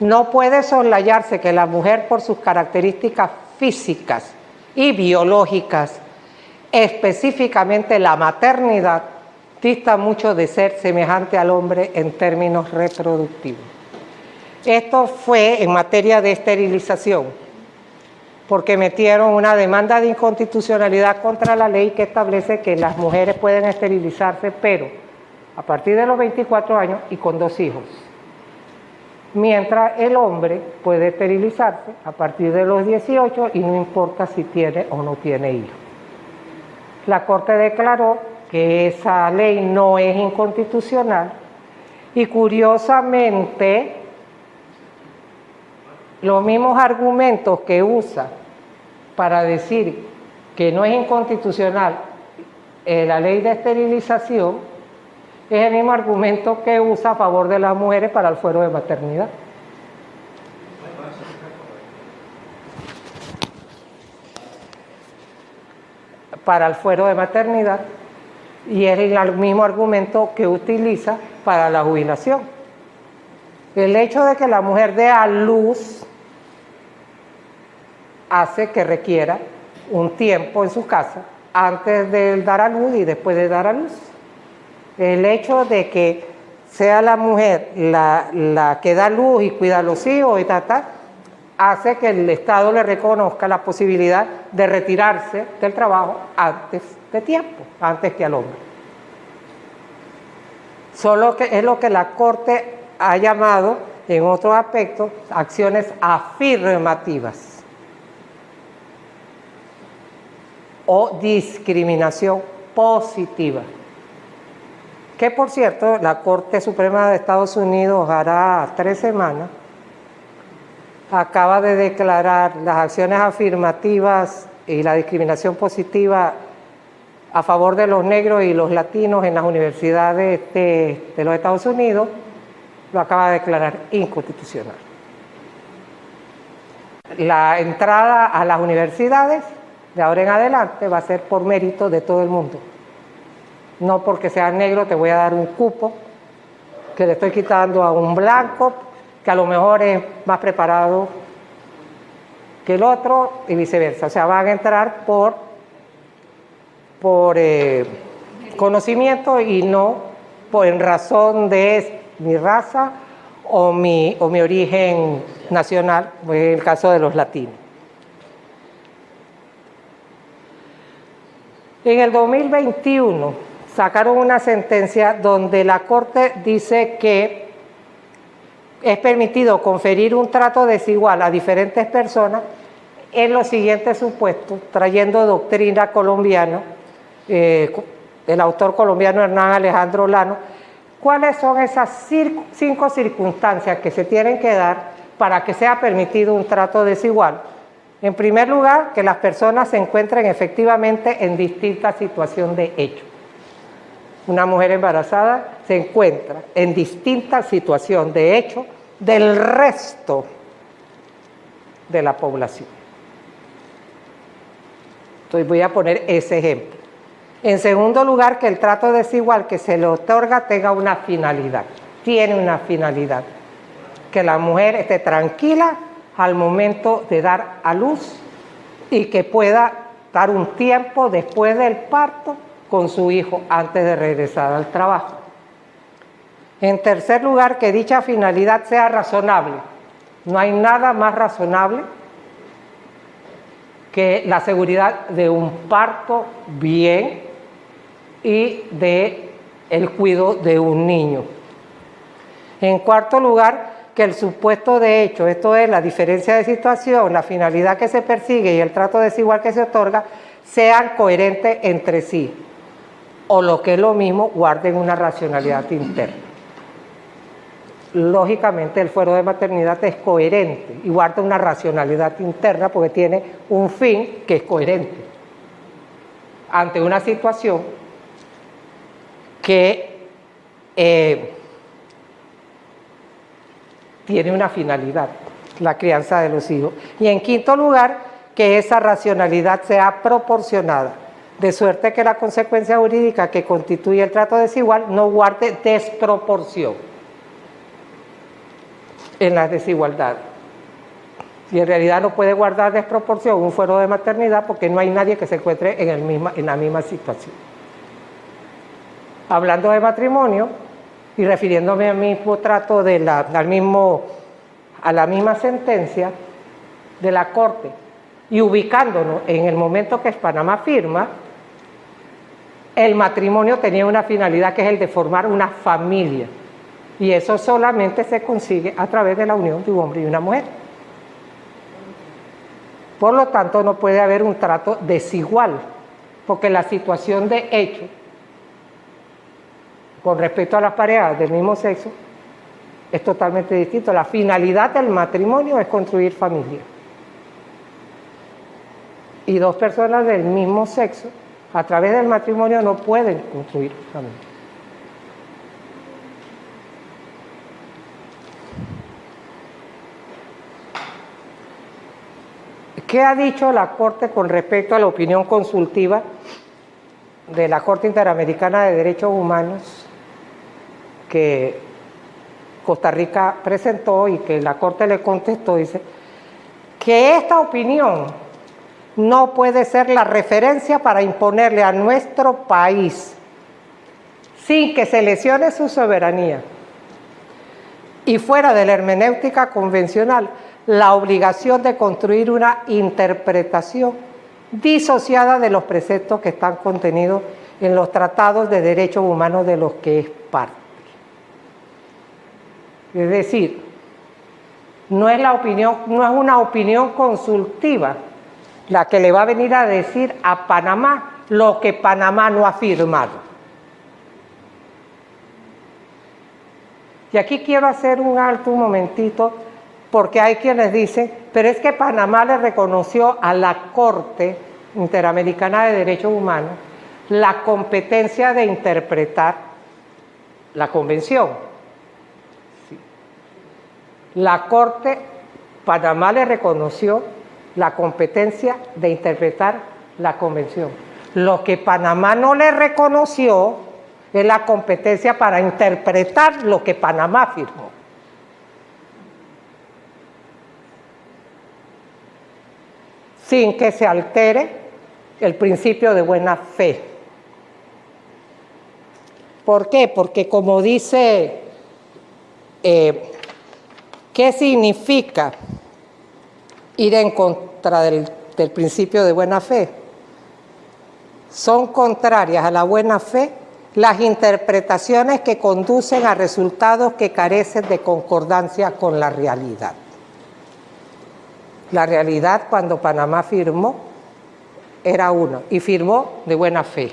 no puede soslayarse que la mujer por sus características físicas y biológicas, específicamente la maternidad, dista mucho de ser semejante al hombre en términos reproductivos. Esto fue en materia de esterilización, porque metieron una demanda de inconstitucionalidad contra la ley que establece que las mujeres pueden esterilizarse, pero a partir de los 24 años y con 2 hijos. Mientras el hombre puede esterilizarse a partir de los 18 y no importa si tiene o no tiene hijos. La Corte declaró que esa ley no es inconstitucional y curiosamente los mismos argumentos que usa para decir que no es inconstitucional la ley de esterilización es el mismo argumento que usa a favor de las mujeres para el fuero de maternidad. Para el fuero de maternidad, y es el mismo argumento que utiliza para la jubilación. El hecho de que la mujer dé a luz hace que requiera un tiempo en su casa antes de dar a luz y después de dar a luz. El hecho de que sea la mujer la que da luz y cuida a los hijos y hace que el Estado le reconozca la posibilidad de retirarse del trabajo antes de tiempo, antes que al hombre. Solo que es lo que la Corte ha llamado, en otros aspectos, acciones afirmativas o discriminación positiva. Que por cierto, la Corte Suprema de Estados Unidos hará 3 semanas acaba de declarar las acciones afirmativas y la discriminación positiva a favor de los negros y los latinos en las universidades de los Estados Unidos, lo acaba de declarar inconstitucional. La entrada a las universidades de ahora en adelante va a ser por mérito de todo el mundo. No porque sea negro te voy a dar un cupo que le estoy quitando a un blanco que a lo mejor es más preparado que el otro y viceversa. O sea, van a entrar por conocimiento y no en razón de mi raza o mi origen nacional, en el caso de los latinos. En el 2021 sacaron una sentencia donde la Corte dice que es permitido conferir un trato desigual a diferentes personas en los siguientes supuestos, trayendo doctrina colombiana, el autor colombiano Hernán Alejandro Lano. ¿Cuáles son esas 5 circunstancias que se tienen que dar para que sea permitido un trato desigual? En primer lugar, que las personas se encuentren efectivamente en distinta situación de hecho. Una mujer embarazada se encuentra en distinta situación de hecho del resto de la población. Entonces voy a poner ese ejemplo. En segundo lugar, que el trato desigual que se le otorga tenga una finalidad. Tiene una finalidad. Que la mujer esté tranquila al momento de dar a luz y que pueda dar un tiempo después del parto con su hijo antes de regresar al trabajo. En tercer lugar, que dicha finalidad sea razonable. No hay nada más razonable que la seguridad de un parto bien y de el cuidado de un niño. En cuarto lugar, que el supuesto de hecho, esto es la diferencia de situación, la finalidad que se persigue y el trato desigual que se otorga, sean coherentes entre sí, o lo que es lo mismo, guarden una racionalidad interna. Lógicamente el fuero de maternidad es coherente y guarda una racionalidad interna porque tiene un fin que es coherente ante una situación que tiene una finalidad, la crianza de los hijos. Y en quinto lugar, que esa racionalidad sea proporcionada, de suerte que la consecuencia jurídica que constituye el trato desigual no guarde desproporción en las desigualdades. Y en realidad no puede guardar desproporción un fuero de maternidad porque no hay nadie que se encuentre en la misma situación. Hablando de matrimonio y refiriéndome al mismo trato a la misma sentencia de la Corte y ubicándonos en el momento que Panamá firma, el matrimonio tenía una finalidad que es el de formar una familia. Y eso solamente se consigue a través de la unión de un hombre y una mujer. Por lo tanto, no puede haber un trato desigual, porque la situación de hecho, con respecto a las parejas del mismo sexo, es totalmente distinto. La finalidad del matrimonio es construir familia. Y dos personas del mismo sexo, a través del matrimonio, no pueden construir familia. ¿Qué ha dicho la Corte con respecto a la opinión consultiva de la Corte Interamericana de Derechos Humanos que Costa Rica presentó y que la Corte le contestó? Dice que esta opinión no puede ser la referencia para imponerle a nuestro país, sin que se lesione su soberanía y fuera de la hermenéutica convencional, la obligación de construir una interpretación disociada de los preceptos que están contenidos en los tratados de derechos humanos de los que es parte. Es decir, no es una opinión consultiva la que le va a venir a decir a Panamá lo que Panamá no ha firmado. Y aquí quiero hacer un alto un momentito, porque hay quienes dicen, pero es que Panamá le reconoció a la Corte Interamericana de Derechos Humanos la competencia de interpretar la Convención. Sí. La Corte, Panamá le reconoció la competencia de interpretar la Convención. Lo que Panamá no le reconoció es la competencia para interpretar lo que Panamá firmó. Sin que se altere el principio de buena fe. ¿Por qué? Porque como dice, ¿qué significa ir en contra del principio de buena fe? Son contrarias a la buena fe las interpretaciones que conducen a resultados que carecen de concordancia con la realidad. La realidad cuando Panamá firmó era una, y firmó de buena fe.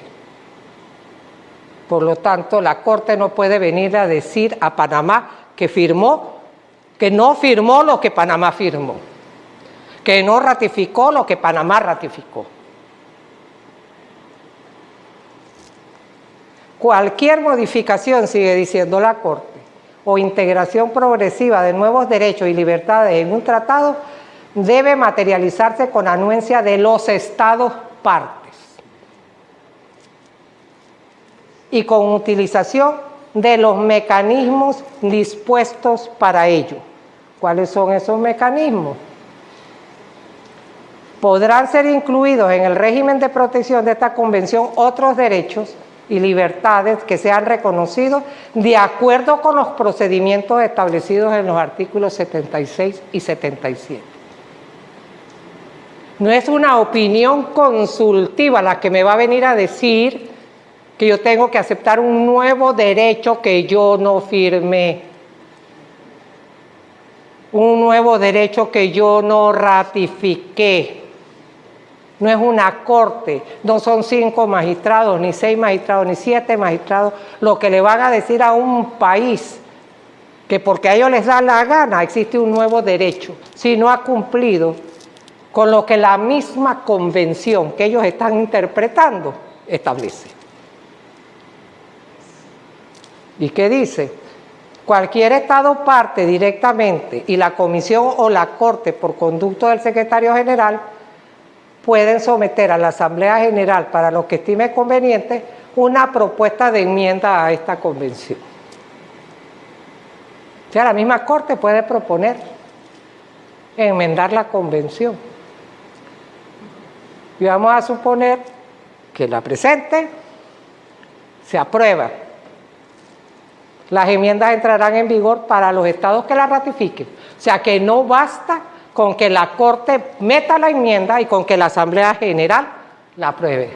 Por lo tanto, la Corte no puede venir a decir a Panamá que no firmó lo que Panamá firmó, que no ratificó lo que Panamá ratificó. Cualquier modificación, sigue diciendo la Corte, o integración progresiva de nuevos derechos y libertades en un tratado debe materializarse con anuencia de los estados partes. y con utilización de los mecanismos dispuestos para ello. ¿Cuáles son esos mecanismos? Podrán ser incluidos en el régimen de protección de esta convención otros derechos y libertades que sean reconocidos de acuerdo con los procedimientos establecidos en los artículos 76 y 77. No es una opinión consultiva la que me va a venir a decir que yo tengo que aceptar un nuevo derecho que yo no firmé, un nuevo derecho que yo no ratifiqué. No es una corte, no son 5 magistrados, ni 6 magistrados, ni 7 magistrados, lo que le van a decir a un país que porque a ellos les da la gana existe un nuevo derecho, si no ha cumplido con lo que la misma convención que ellos están interpretando establece. ¿Y qué dice? Cualquier Estado parte directamente y la Comisión o la Corte por conducto del Secretario General pueden someter a la Asamblea General para lo que estime conveniente una propuesta de enmienda a esta convención. O sea, la misma Corte puede proponer enmendar la convención. Y vamos a suponer que la presente, se aprueba. Las enmiendas entrarán en vigor para los estados que la ratifiquen. O sea que no basta con que la Corte meta la enmienda y con que la Asamblea General la apruebe.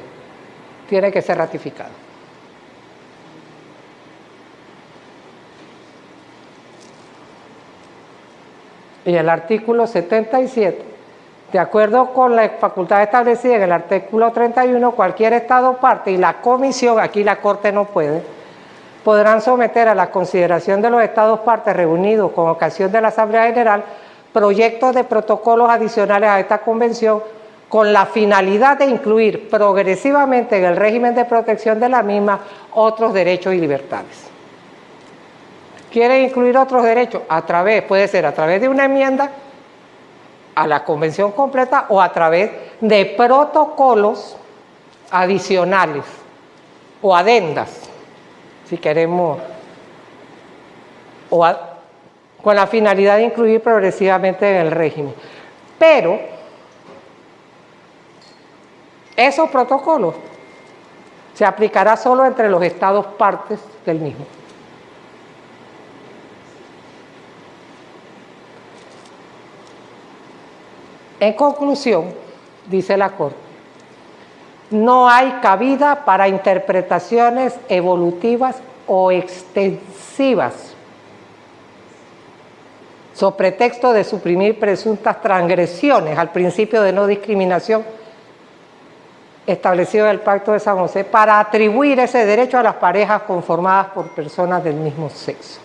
Tiene que ser ratificado. Y el artículo 77, de acuerdo con la facultad establecida en el artículo 31, cualquier Estado parte y la Comisión, aquí la Corte no puede, podrán someter a la consideración de los Estados partes reunidos con ocasión de la Asamblea General proyectos de protocolos adicionales a esta convención con la finalidad de incluir progresivamente en el régimen de protección de la misma otros derechos y libertades. ¿Quieren incluir otros derechos? Puede ser a través de una enmienda a la convención completa o a través de protocolos adicionales o adendas, si queremos, con la finalidad de incluir progresivamente en el régimen. Pero esos protocolos se aplicará solo entre los estados partes del mismo. En conclusión, dice la Corte, no hay cabida para interpretaciones evolutivas o extensivas sobre pretexto de suprimir presuntas transgresiones al principio de no discriminación establecido en el Pacto de San José para atribuir ese derecho a las parejas conformadas por personas del mismo sexo.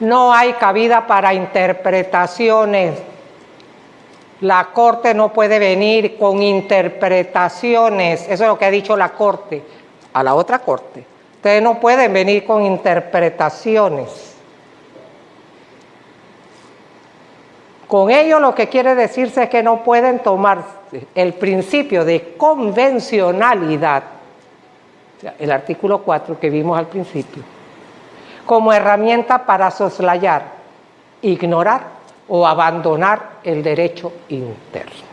No hay cabida para interpretaciones. La Corte no puede venir con interpretaciones, eso es lo que ha dicho la Corte, a la otra Corte. Ustedes no pueden venir con interpretaciones. Con ello lo que quiere decirse es que no pueden tomar el principio de convencionalidad, o sea, el artículo 4 que vimos al principio, como herramienta para soslayar, ignorar o abandonar el derecho interno.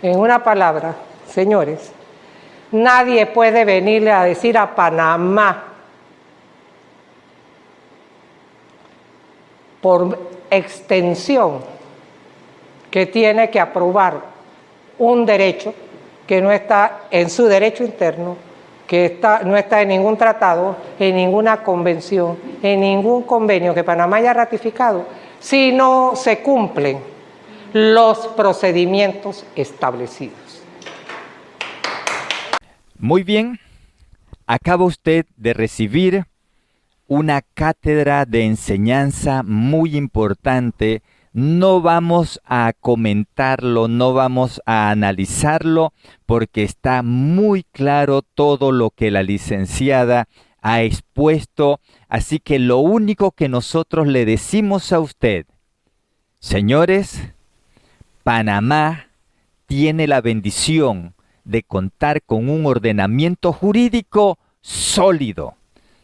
En una palabra, señores, nadie puede venirle a decir a Panamá por extensión que tiene que aprobar un derecho que no está en su derecho interno, que no está en ningún tratado, en ninguna convención, en ningún convenio que Panamá haya ratificado, si no se cumplen los procedimientos establecidos. Muy bien, acaba usted de recibir una cátedra de enseñanza muy importante. No vamos a comentarlo, no vamos a analizarlo, porque está muy claro todo lo que la licenciada ha expuesto. Así que lo único que nosotros le decimos a usted, señores, Panamá tiene la bendición de contar con un ordenamiento jurídico sólido.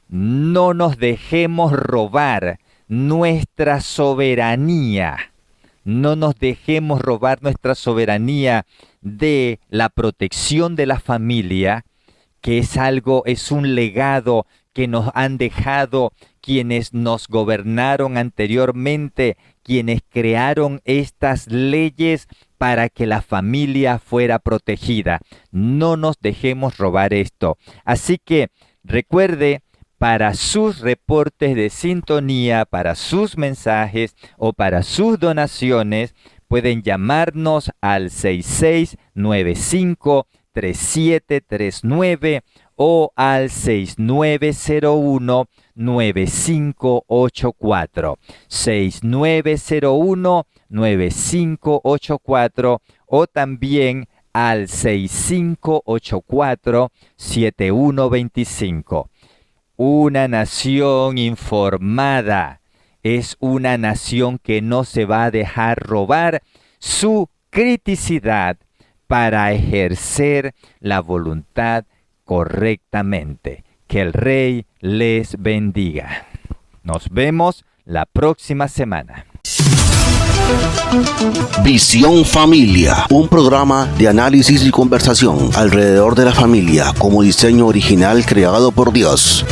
No nos dejemos robar nuestra soberanía. No nos dejemos robar nuestra soberanía de la protección de la familia, que es un legado que nos han dejado quienes nos gobernaron anteriormente, quienes crearon estas leyes para que la familia fuera protegida. No nos dejemos robar esto. Así que recuerde, para sus reportes de sintonía, para sus mensajes o para sus donaciones, pueden llamarnos al 6695-3739 o al 6901-9584. 6901-9584 o también al 6584-7125. Una nación informada es una nación que no se va a dejar robar su criticidad para ejercer la voluntad correctamente. Que el Rey les bendiga. Nos vemos la próxima semana. Visión Familia, un programa de análisis y conversación alrededor de la familia como diseño original creado por Dios.